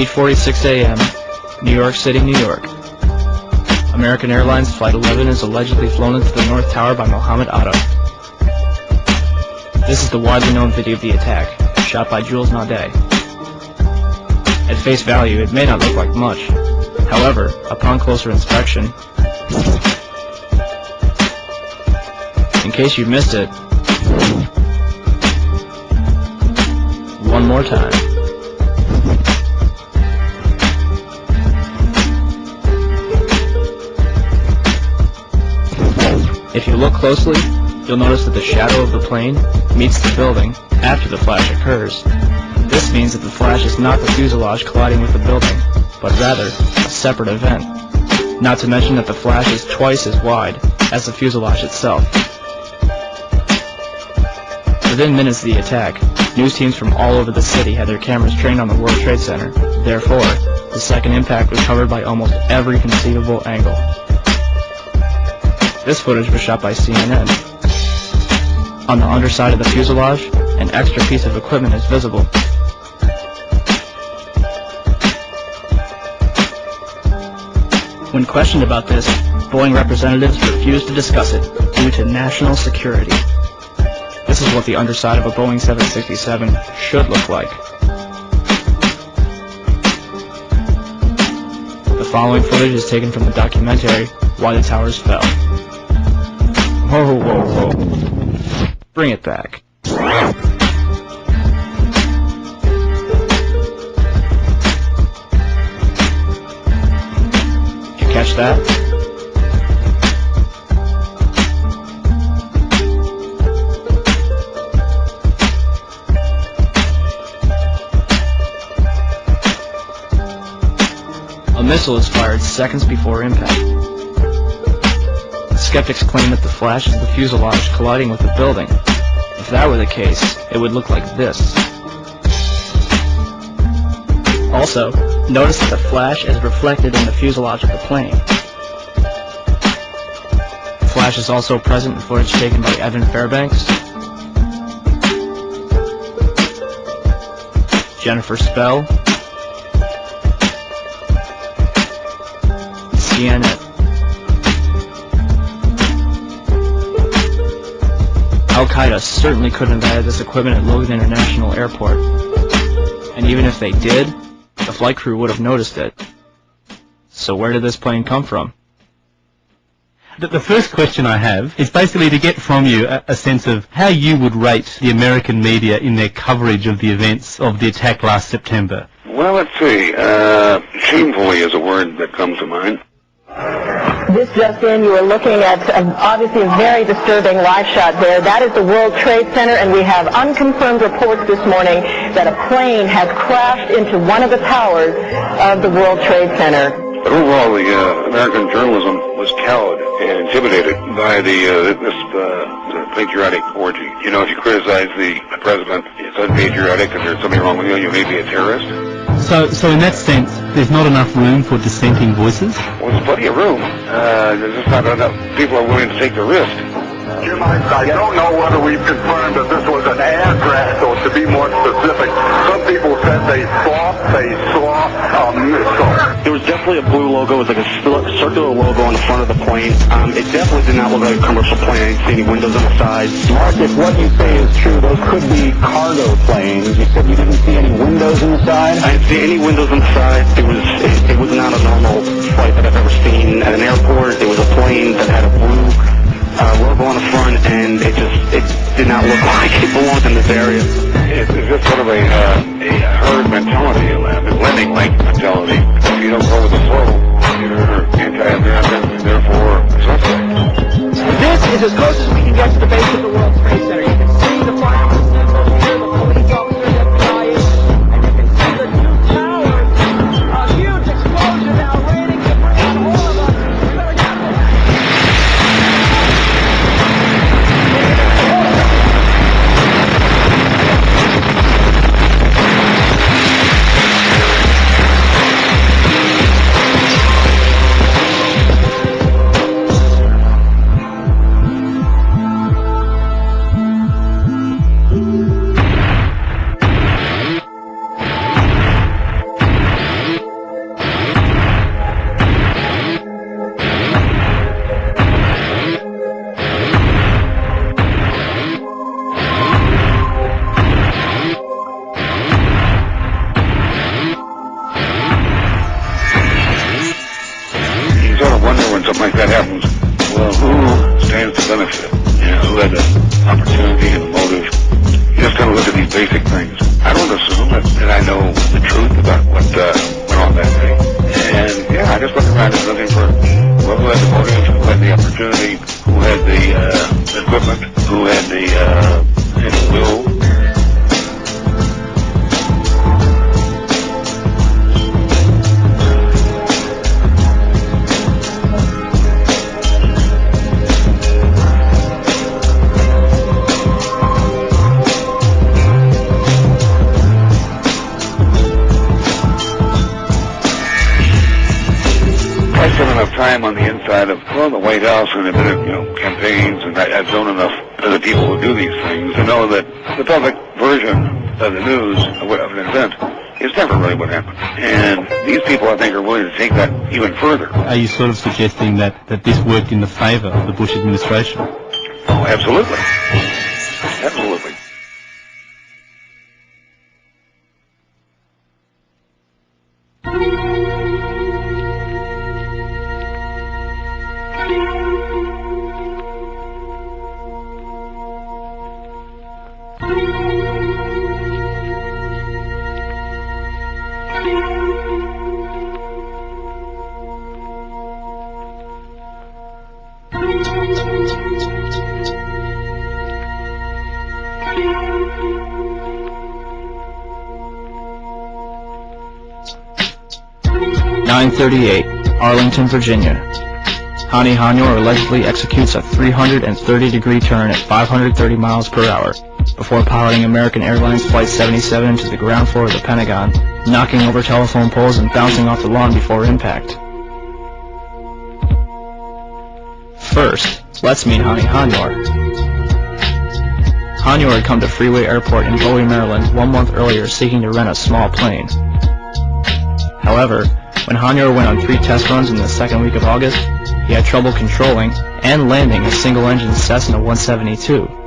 8:46 a.m., New York City, New York. American Airlines Flight 11 is allegedly flown into the North Tower by Mohammed Atta. This is the widely known video of the attack, shot by Jules Naudet. At face value, it may not look like much. However, upon closer inspection, in case you missed it, one more time. If you look closely, you'll notice that the shadow of the plane meets the building after the flash occurs. This means that the flash is not the fuselage colliding with the building, but rather a separate event. Not to mention that the flash is twice as wide as the fuselage itself. Within minutes of the attack, news teams from all over the city had their cameras trained on the World Trade Center. Therefore, the second impact was covered by almost every conceivable angle. This footage was shot by CNN. On the underside of the fuselage, an extra piece of equipment is visible. When questioned about this, Boeing representatives refused to discuss it due to national security. This is what the underside of a Boeing 767 should look like. The following footage is taken from the documentary Why the Towers Fell. Whoa, whoa, whoa. Bring it back. You catch that? A missile is fired seconds before impact. Skeptics claim that the flash is the fuselage colliding with the building. If that were the case, it would look like this. Also, notice that the flash is reflected in the fuselage of the plane. The flash is also present in footage taken by Evan Fairbanks, Jennifer Spell, and CNN. Al-Qaeda certainly couldn't have added this equipment at Logan International Airport. And even if they did, the flight crew would have noticed it. So where did this plane come from? The first question I have is basically to get from you a sense of how you would rate the American media in their coverage of the events of the attack last September. Well, let's see. Shamefully is a word that comes to mind. This just in, you are looking at obviously a very disturbing live shot there. That is the World Trade Center, and we have unconfirmed reports this morning that a plane has crashed into one of the towers of the World Trade Center. But overall, the American journalism was cowed and intimidated by this patriotic orgy. You know, if you criticize the president, it's unpatriotic, and there's something wrong with you, you may be a terrorist. So in that sense, there's not enough room for dissenting voices? Well, there's plenty of room. There's just not enough people are willing to take the risk. Jim, I don't know whether we've confirmed that this was an address, or to be more specific, some people said they saw a missile. There was definitely a blue logo. It was like a circular logo on the front of the plane. It definitely did not look like a commercial plane. I didn't see any windows on the side. Mark, if what you say is true, those could be cargo planes. You said you didn't see any windows on the side? I didn't see any windows on the side. It was not a normal flight that I've ever seen at an airport. It was a plane that had a blue logo on the front, and it did not look like it belonged in this area. It's just sort of a herd mentality, a lending link mentality. If you don't go with the flow, you're anti-American and therefore suspect. This is as close as we can get to the base of the World Trade Center. You can see the fire symbols here, the police officers, FBI, and you can see the two towers. A huge explosion now raining debris on all of us. We better get this. who stands to benefit, who had the opportunity and the motive. You just kind of look at these basic things. I don't assume that I know the truth about what went on that day. And yeah, I just look around and looking for who had the motive, who had the opportunity, who had the equipment, who had the will. 've spent enough time on the inside of the White House and a bit of campaigns, and I've known enough of the people who do these things to know that the public version of the news of an event is never really what happened. And these people, I think, are willing to take that even further. Are you sort of suggesting that this worked in the favor of the Bush administration? Oh, absolutely. Absolutely. Arlington, Virginia. Hani Hanyour allegedly executes a 330-degree turn at 530 miles per hour before piloting American Airlines Flight 77 into the ground floor of the Pentagon, knocking over telephone poles and bouncing off the lawn before impact. First, let's meet Hani Hanyour. Hanyour had come to Freeway Airport in Bowie, Maryland 1 month earlier seeking to rent a small plane. However, when Hanyour went on 3 test runs in the second week of August, he had trouble controlling and landing a single-engine Cessna 172.